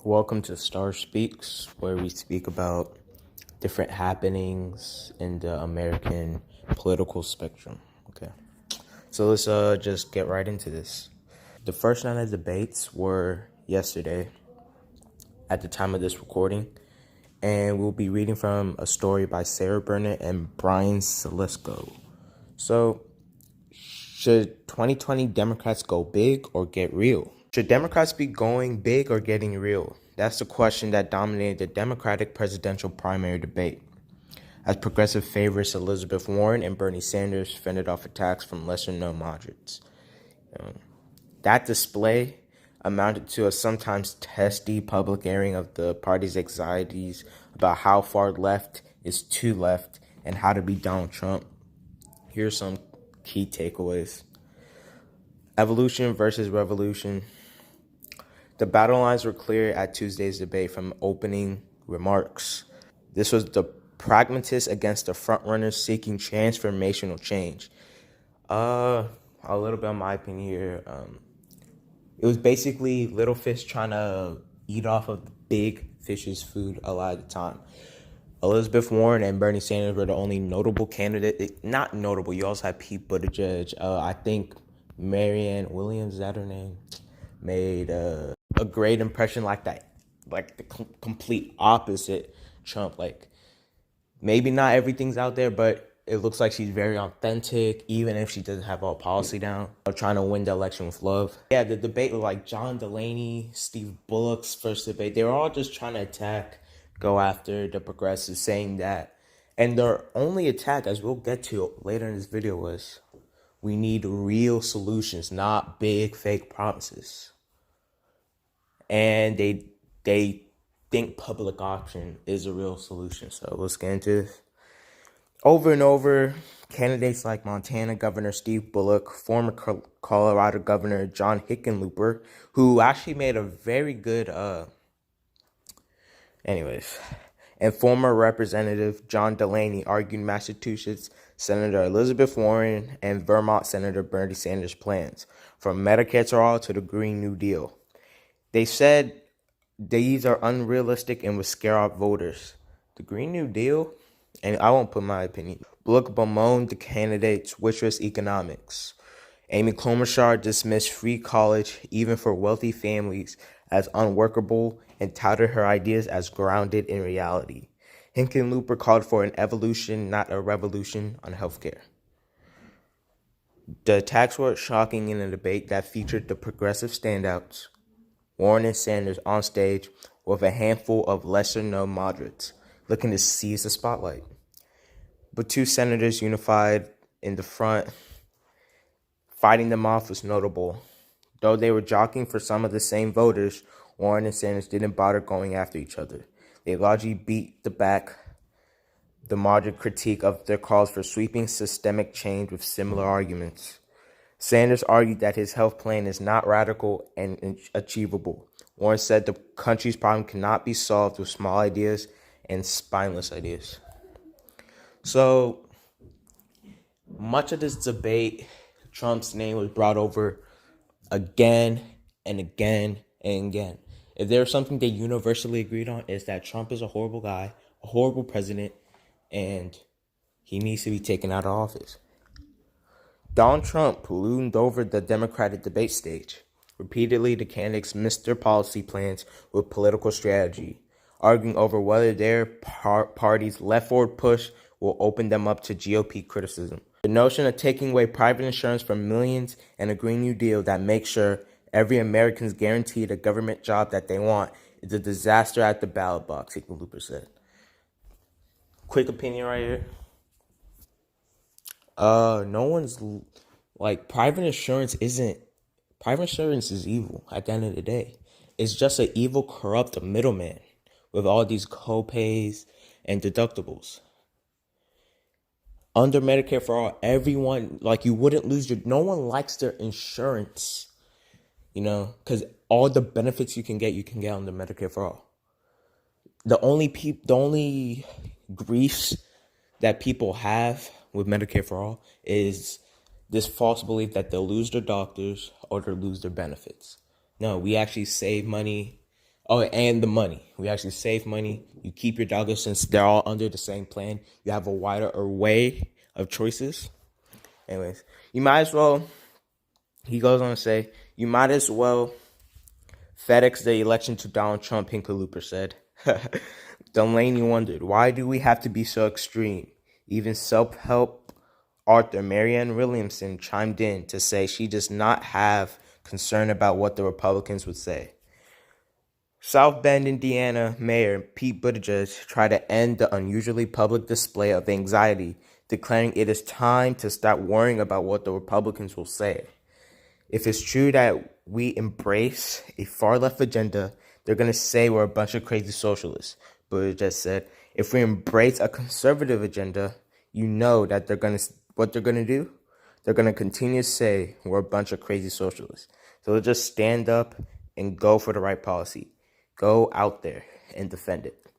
Welcome to Star Speaks, where we speak about different happenings in the American political spectrum. Okay, so let's just get right into this. The first night of debates were yesterday at the time of this recording, and we'll be reading from a story by Sarah Burnett and Brian Selesko. So, should 2020 Democrats go big or get real? Should Democrats be going big or getting real? That's the question that dominated the Democratic presidential primary debate, as progressive favorites Elizabeth Warren and Bernie Sanders fended off attacks from lesser-known moderates. That display amounted to a sometimes testy public airing of the party's anxieties about how far left is too left and how to beat Donald Trump. Here's some key takeaways. Evolution versus revolution. The battle lines were clear at Tuesday's debate from opening remarks. This was the pragmatists against the frontrunners seeking transformational change. A little bit of my opinion here. It was basically little fish trying to eat off of the big fish's food a lot of the time. Elizabeth Warren and Bernie Sanders were the only notable candidate. Not notable. You also had Pete Buttigieg. I think Marianne Williams, is that her name? Made a great impression like that. Like the complete opposite Trump. Like maybe not everything's out there, but it looks like she's very authentic, even if she doesn't have all policy down. Trying to win the election with love. Yeah, the debate was like John Delaney, Steve Bullock's first debate. They were all just trying to go after the progressives, saying that. And their only attack, as we'll get to later in this video, was we need real solutions, not big fake promises. And they think public option is a real solution. So let's get into this. Over and over, candidates like Montana Governor Steve Bullock, former Colorado Governor John Hickenlooper, who actually made a very good, and former Representative John Delaney argued Massachusetts Senator Elizabeth Warren and Vermont Senator Bernie Sanders' plans, from Medicare for All to the Green New Deal. They said these are unrealistic and would scare off voters. The Green New Deal, and I won't put my opinion. Bullock bemoaned the candidates' wishless economics. Amy Klobuchar dismissed free college, even for wealthy families, as unworkable and touted her ideas as grounded in reality. Hickenlooper called for an evolution, not a revolution, on healthcare. The attacks were shocking in a debate that featured the progressive standouts, Warren and Sanders, on stage with a handful of lesser-known moderates looking to seize the spotlight. But two senators unified in the front. Fighting them off was notable. Though they were jockeying for some of the same voters, Warren and Sanders didn't bother going after each other. They largely beat back the moderate critique of their calls for sweeping systemic change with similar arguments. Sanders argued that his health plan is not radical and achievable. Warren said the country's problem cannot be solved with small ideas and spineless ideas. So, much of this debate, Trump's name was brought over again and again and again. If there's something they universally agreed on, is that Trump is a horrible guy, a horrible president, and he needs to be taken out of office. Donald Trump loomed over the Democratic debate stage. Repeatedly, the candidates missed their policy plans with political strategy, arguing over whether their party's left-forward push will open them up to GOP criticism. The notion of taking away private insurance from millions and a Green New Deal that makes sure every American is guaranteed a government job that they want is a disaster at the ballot box, Hickenlooper said. Quick opinion right here. No one's like private insurance is evil at the end of the day. It's just an evil, corrupt middleman with all these co-pays and deductibles. Under Medicare for All, everyone, like, you wouldn't lose no one likes their insurance, because all the benefits you can get under Medicare for All. The only griefs that people have with Medicare for All is this false belief that they'll lose their doctors or they'll lose their benefits. No, we actually save money Oh, and the money. We actually save money. You keep your dollars since they're all under the same plan. You have a wider array of choices. Anyways, you might as well, he goes on to say, you might as well FedEx the election to Donald Trump, Hickenlooper said. Delaney wondered, why do we have to be so extreme? Even self-help author Marianne Williamson chimed in to say she does not have concern about what the Republicans would say. South Bend, Indiana Mayor Pete Buttigieg tried to end the unusually public display of anxiety, declaring it is time to stop worrying about what the Republicans will say. If it's true that we embrace a far-left agenda, they're going to say we're a bunch of crazy socialists. Buttigieg said, if we embrace a conservative agenda, you know that what they're going to do? They're going to continue to say we're a bunch of crazy socialists. So they'll just stand up and go for the right policy. Go out there and defend it.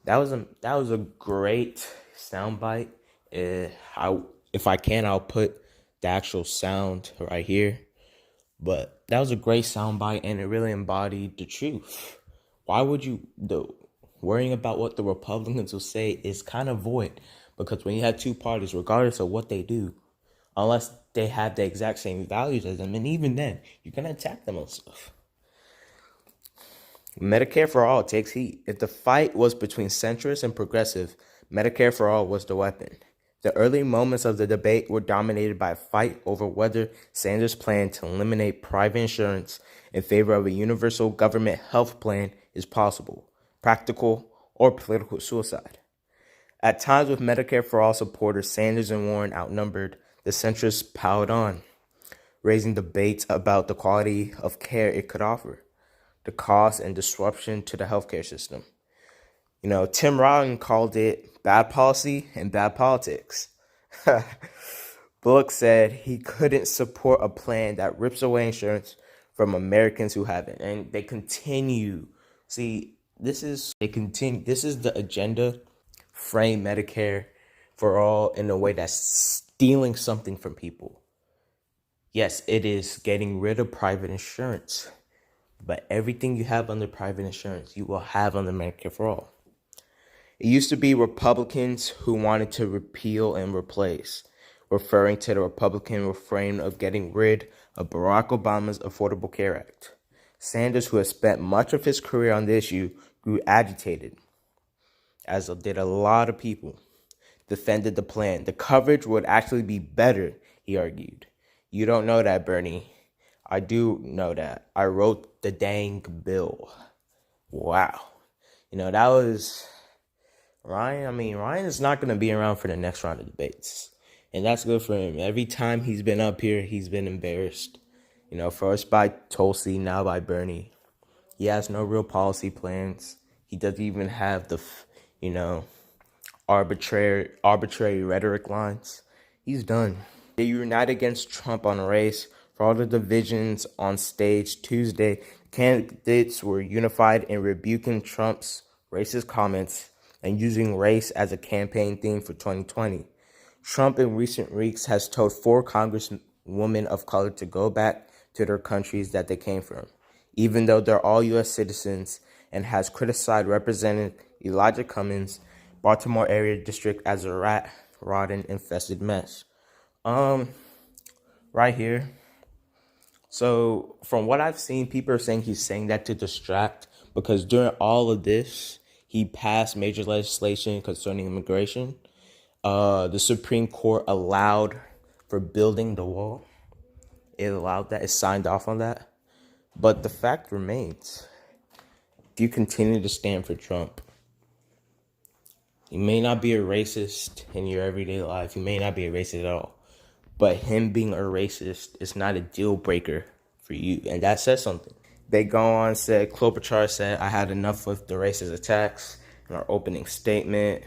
That was a great soundbite. If I can, I'll put the actual sound right here. But that was a great soundbite, and it really embodied the truth. Why would worrying about what the Republicans will say is kind of void, because when you have two parties, regardless of what they do, unless they have the exact same values as them, and even then, you're gonna attack them on stuff. Medicare for All takes heat. If the fight was between centrist and progressive, Medicare for All was the weapon. The early moments of the debate were dominated by a fight over whether Sanders' plan to eliminate private insurance in favor of a universal government health plan is possible, practical, or political suicide. At times with Medicare for All supporters, Sanders and Warren outnumbered, the centrists piled on, raising debates about the quality of care it could offer, the cost and disruption to the healthcare system. Tim Ryan called it bad policy and bad politics. Bullock said he couldn't support a plan that rips away insurance from Americans who haven't. And they continue. See, this is the agenda, frame Medicare for All in a way that's stealing something from people. Yes, it is getting rid of private insurance. But everything you have under private insurance, you will have under Medicare for All. It used to be Republicans who wanted to repeal and replace, referring to the Republican refrain of getting rid of Barack Obama's Affordable Care Act. Sanders, who has spent much of his career on the issue, grew agitated, as did a lot of people, defended the plan. The coverage would actually be better, he argued. You don't know that, Bernie. I do know that. I wrote the dang bill. Wow. That was Ryan. Ryan is not going to be around for the next round of debates. And that's good for him. Every time he's been up here, he's been embarrassed. First by Tulsi, now by Bernie. He has no real policy plans. He doesn't even have the, arbitrary rhetoric lines. He's done. They unite against Trump on race. For all the divisions on stage Tuesday, candidates were unified in rebuking Trump's racist comments and using race as a campaign theme for 2020. Trump in recent weeks has told 4 congresswomen of color to go back to their countries that they came from, even though they're all U.S. citizens, and has criticized Representative Elijah Cummings, Baltimore area district, as a rat-rotten-infested mess. Right here. So from what I've seen, people are saying he's saying that to distract, because during all of this, he passed major legislation concerning immigration. The Supreme Court allowed for building the wall. It allowed that. It signed off on that. But the fact remains, if you continue to stand for Trump, you may not be a racist in your everyday life. You may not be a racist at all. But him being a racist is not a deal breaker for you. And that says something. They go on, said, Klobuchar said, I had enough of the racist attacks in our opening statement.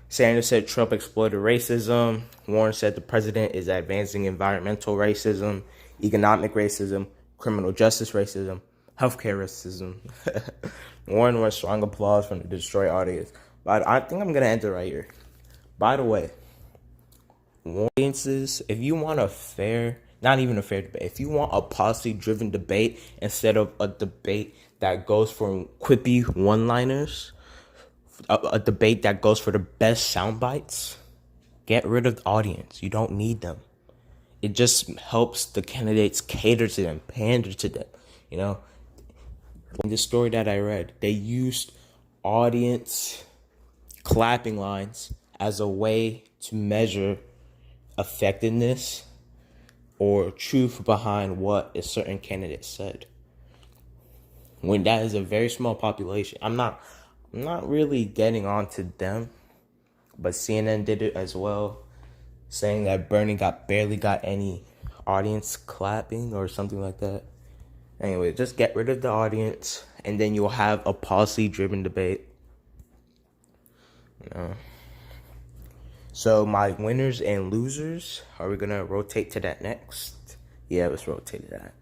Sanders said Trump exploited racism. Warren said the president is advancing environmental racism, economic racism, criminal justice racism, healthcare racism. Warren was strong applause from the Detroit audience. But I think I'm going to end it right here. By the way, audiences, if you want a fair not even a fair debate. If you want a policy-driven debate instead of a debate that goes for quippy one-liners, a debate that goes for the best sound bites, get rid of the audience. You don't need them. It just helps the candidates cater to them, pander to them. You know, in the story that I read, they used audience clapping lines as a way to measure effectiveness or truth behind what a certain candidate said. When that is a very small population, I'm not really getting on to them, but CNN did it as well, saying that Bernie barely got any audience clapping or something like that. Anyway, just get rid of the audience, and then you'll have a policy-driven debate. You know. So my winners and losers, are we gonna rotate to that next? Yeah, let's rotate to that.